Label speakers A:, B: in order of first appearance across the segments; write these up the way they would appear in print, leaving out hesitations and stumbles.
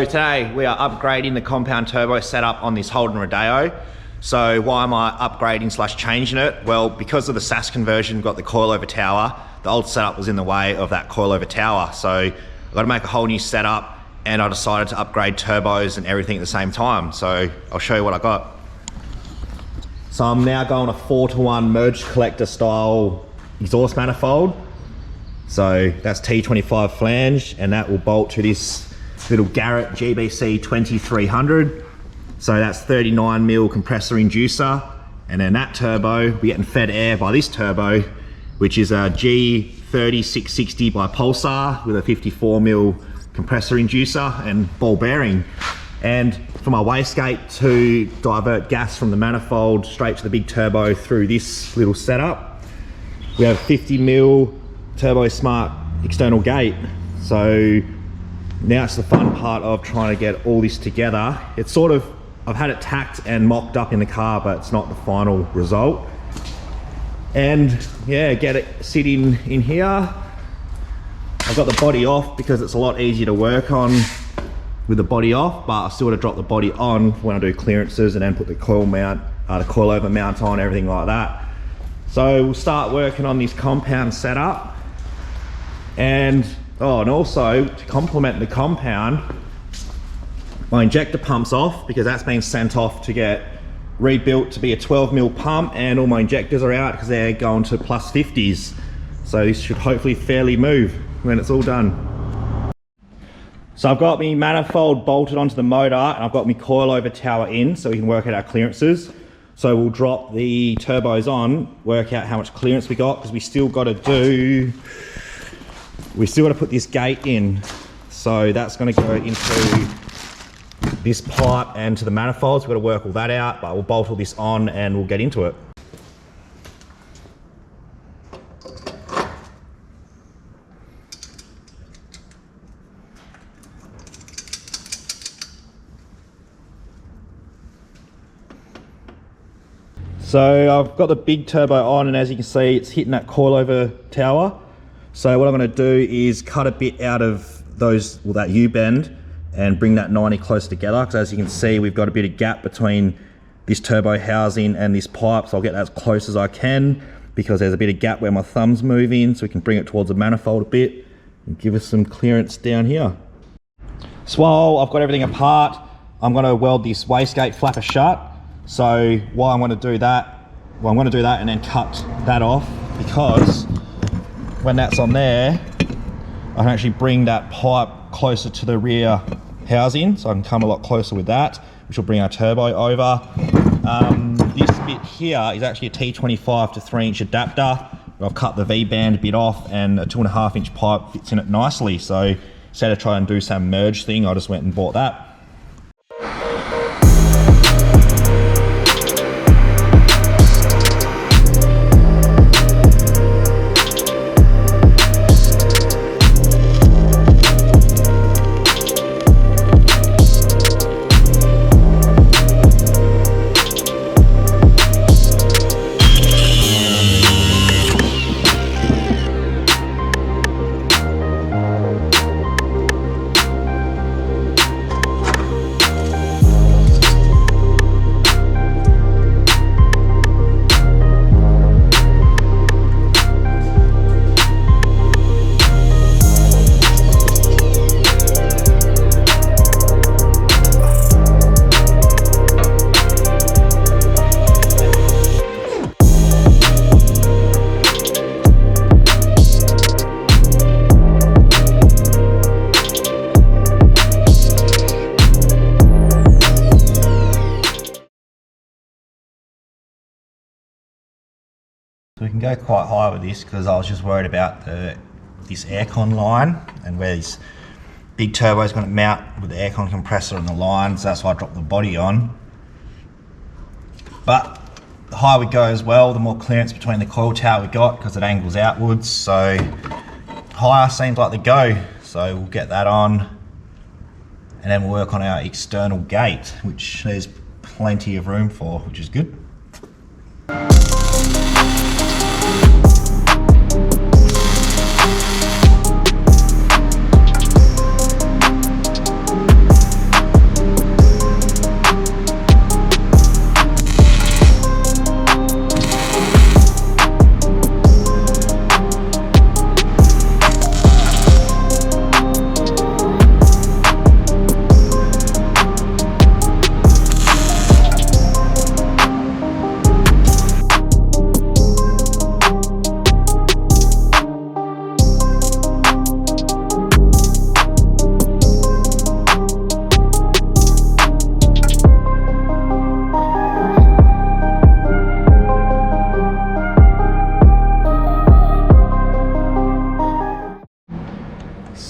A: So today we are upgrading the compound turbo setup on this Holden Rodeo. So why am I upgrading slash changing it? Well, because of the SAS conversion, we've got the coilover tower. The old setup was in the way of that coilover tower. So I've got to make a whole new setup, and I decided to upgrade turbos and everything at the same time. So I'll show you what I got. So I'm now going a 4-to-1 merge collector style exhaust manifold. So that's T25 flange, and that will bolt to this little Garrett GBC 2300. So that's 39mm compressor inducer, and then that turbo, we're getting fed air by this turbo, which is a G30660 by Pulsar with a 54mm compressor inducer and ball bearing. And for my wastegate to divert gas from the manifold straight to the big turbo through this little setup, we have 50mm turbosmart external gate. So now it's the fun part of trying to get all this together. It's sort of, I've had it tacked and mocked up in the car, but it's not the final result. And yeah, get it sitting in here. I've got the body off because it's a lot easier to work on with the body off, but I still got to drop the body on when I do clearances and then put the coil mount, the coilover mount on, everything like that. So we'll start working on this compound setup. And also to complement the compound, my injector pump's off because that's been sent off to get rebuilt to be a 12mm pump, and all my injectors are out because they're going to plus 50s. So this should hopefully fairly move when it's all done. So I've got my manifold bolted onto the motor, and I've got my coilover tower in so we can work out our clearances. So we'll drop the turbos on, work out how much clearance we got, because we still got to put this gate in. So that's going to go into this pipe and to the manifolds. We've got to work all that out, but we'll bolt all this on and we'll get into it. So I've got the big turbo on, and as you can see, it's hitting that coilover tower. So what I'm going to do is cut a bit out of that U-bend and bring that 90 close together, because as you can see, we've got a bit of gap between this turbo housing and this pipe. So I'll get that as close as I can, because there's a bit of gap where my thumb's moving, so we can bring it towards the manifold a bit and give us some clearance down here. So while I've got everything apart, I'm going to weld this wastegate flapper shut. So while I'm going to do that, and then cut that off, because when that's on there, I can actually bring that pipe closer to the rear housing, so I can come a lot closer with that, which will bring our turbo over. This bit here is actually a T25 to 3-inch adapter. I've cut the V-band bit off, and a 2.5-inch pipe fits in it nicely. So instead of trying and do some merge thing, I just went and bought that. So we can go quite high with this, because I was just worried about this aircon line and where this big turbo is going to mount with the aircon compressor and the line, so that's why I dropped the body on. But the higher we go as well, the more clearance between the coil tower we got, because it angles outwards, so higher seems like the go. So we'll get that on, and then we'll work on our external gate, which there's plenty of room for, which is good.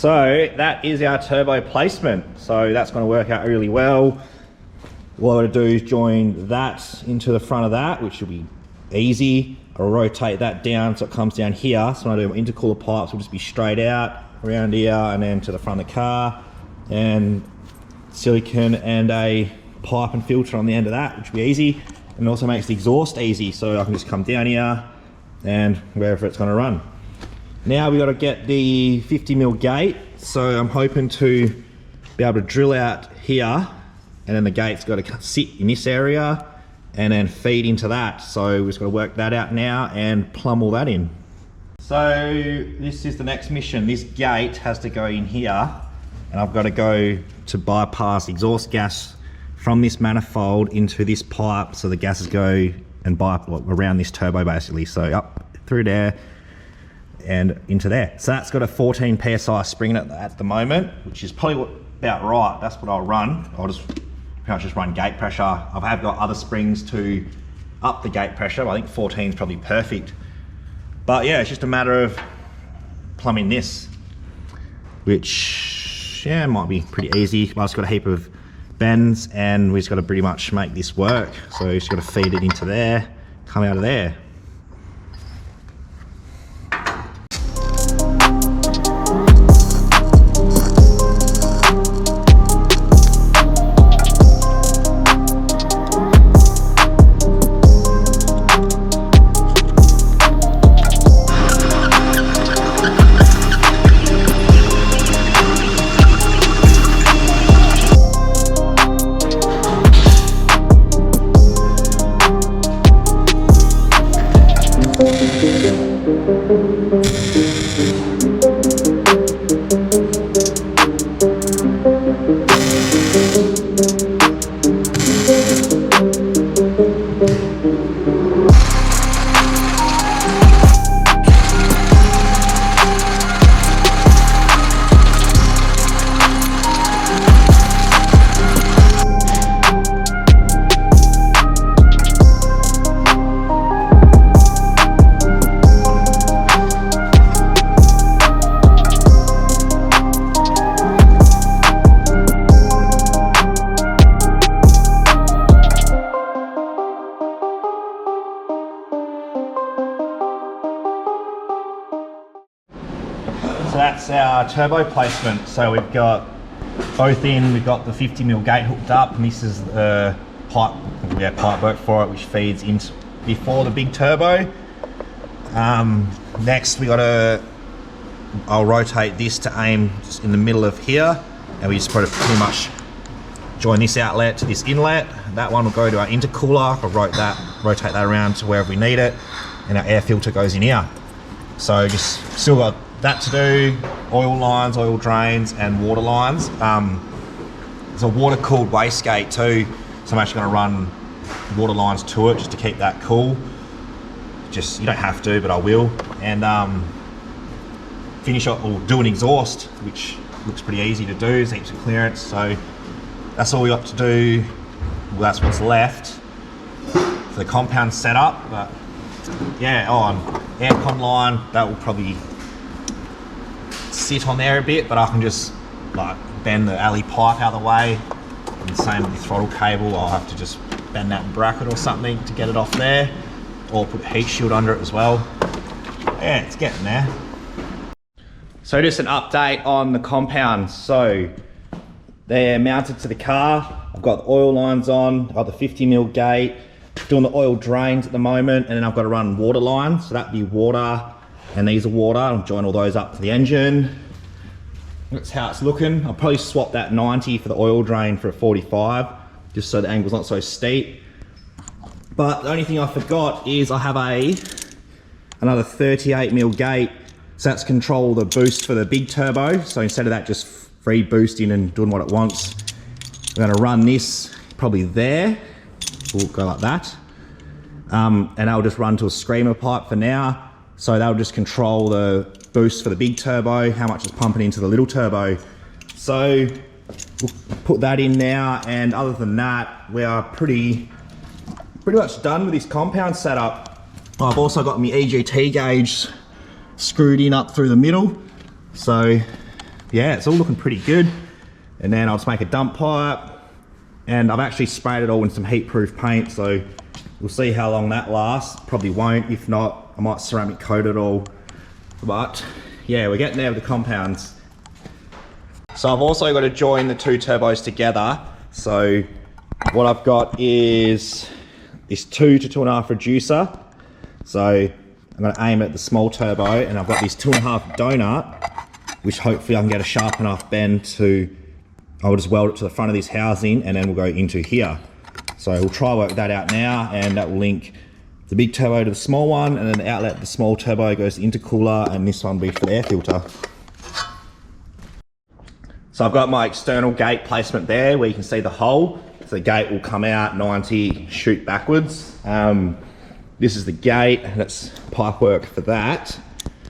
A: So that is our turbo placement. So that's going to work out really well. What I'm going to do is join that into the front of that, which will be easy. I'll rotate that down so it comes down here. So when I do my intercooler pipes, will just be straight out around here and then to the front of the car, and silicone and a pipe and filter on the end of that, which will be easy. And it also makes the exhaust easy, so I can just come down here and wherever it's going to run. Now we got to get the 50mm gate, so I'm hoping to be able to drill out here, and then the gate's got to sit in this area and then feed into that. So we've just got to work that out now and plumb all that in. So this is the next mission. This gate has to go in here, and I've got to go to bypass exhaust gas from this manifold into this pipe, so the gases go and around this turbo basically. So up through there and into there. So that's got a 14 PSI spring in it at the moment, which is probably about right. That's what I'll run. I'll just pretty much just run gate pressure. I have got other springs to up the gate pressure, but I think 14 is probably perfect. But yeah, it's just a matter of plumbing this, which yeah, might be pretty easy. I've just got a heap of bends and we've just got to pretty much make this work. So we've just got to feed it into there, come out of there. So that's our turbo placement. So we've got both in, we've got the 50mm gate hooked up, and this is the pipe, pipe work for it, which feeds in before the big turbo. Next I'll rotate this to aim just in the middle of here, and we just pretty much join this outlet to this inlet. That one will go to our intercooler. I'll rotate that around to wherever we need it, and our air filter goes in here. So just still got that to do, oil lines, oil drains, and water lines. There's a water cooled wastegate too, so I'm actually going to run water lines to it just to keep that cool. You don't have to, but I will. And finish up, or do an exhaust, which looks pretty easy to do. There's heaps of clearance, so that's all we got to do. Well, that's what's left for the compound setup. But yeah, aircon line, that will probably sit on there a bit, but I can just like bend the alley pipe out of the way. And same with the throttle cable, I'll have to just bend that bracket or something to get it off there, or put a heat shield under it as well. Yeah, it's getting there. So just an update on the compound. So they're mounted to the car. I've got the oil lines on, I've got the 50mm gate, doing the oil drains at the moment, and then I've got to run water lines. So that'd be water, and these are water. I'll join all those up to the engine. That's how it's looking. I'll probably swap that 90 for the oil drain for a 45, just so the angle's not so steep. But the only thing I forgot is I have another 38mm gate, so that's control the boost for the big turbo. So instead of that just free boosting and doing what it wants, I'm gonna run this probably there. We'll go like that. And I'll just run to a screamer pipe for now. So that'll just control the boost for the big turbo, how much is pumping into the little turbo. So we'll put that in now, and other than that, we are pretty much done with this compound setup. I've also got my EGT gauge screwed in up through the middle. So yeah, it's all looking pretty good. And then I'll just make a dump pipe, and I've actually sprayed it all in some heat-proof paint, so we'll see how long that lasts. Probably won't. If not, I might ceramic coat it all. But yeah, we're getting there with the compounds. So I've also got to join the two turbos together. So what I've got is this 2 to 2.5 reducer. So I'm going to aim at the small turbo, and I've got this 2.5 donut, which hopefully I can get a sharp enough bend to, I'll just weld it to the front of this housing, and then we'll go into here. So we'll try work that out now, and that will link the big turbo to the small one, and then the outlet of the small turbo goes to intercooler, and this one will be for the air filter. So I've got my external gate placement there where you can see the hole. So the gate will come out 90, shoot backwards. This is the gate, that's pipe work for that.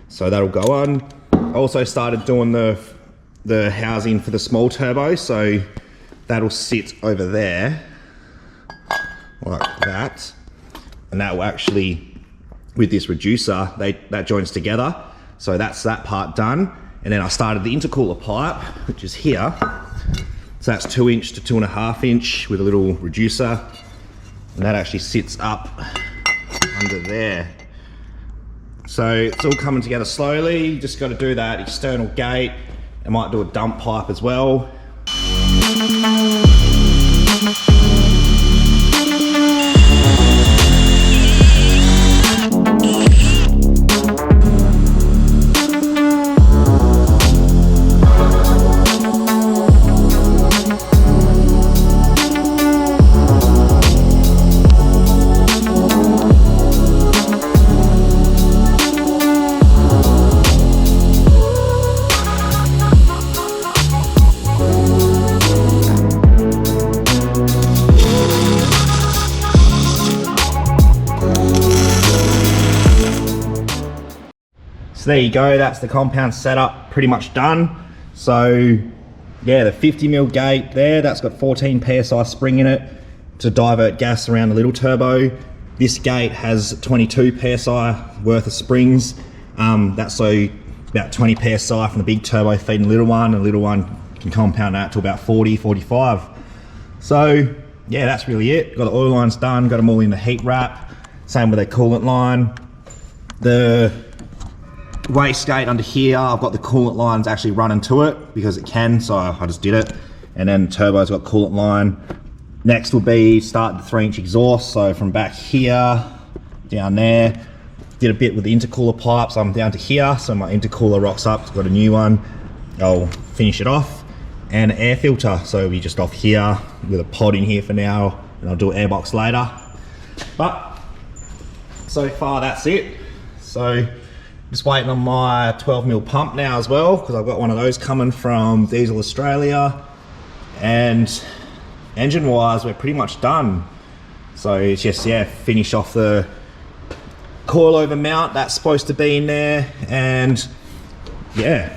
A: So that'll go on. I also started doing the housing for the small turbo, so that'll sit over there like that, and that will actually, with this reducer, that joins together. So that's that part done. And then I started the intercooler pipe, which is here. So that's 2 inch to 2.5 inch with a little reducer, and that actually sits up under there. So it's all coming together slowly. You just got to do that external gate. I might do a dump pipe as well. So there you go, that's the compound setup pretty much done. So yeah, the 50mm gate there, that's got 14 PSI spring in it to divert gas around the little turbo. This gate has 22 PSI worth of springs. That's so about 20 PSI from the big turbo feeding the little one, and the little one can compound that to about 40, 45. So yeah, that's really it. Got the oil lines done, got them all in the heat wrap. Same with the coolant line. The wastegate under here, I've got the coolant lines actually running to it because it can, so I just did it. And then the turbo's got coolant line. Next will be start the 3 inch exhaust, so from back here down there. Did a bit with the intercooler pipes, I'm down to here, so my intercooler rocks up, it's got a new one. I'll finish it off. And air filter, so we just off here with a pod in here for now, and I'll do an airbox later. But so far that's it. So just waiting on my 12mm pump now as well, because I've got one of those coming from Diesel Australia. And engine wise, we're pretty much done. So it's just, yeah, finish off the coilover mount that's supposed to be in there, and yeah,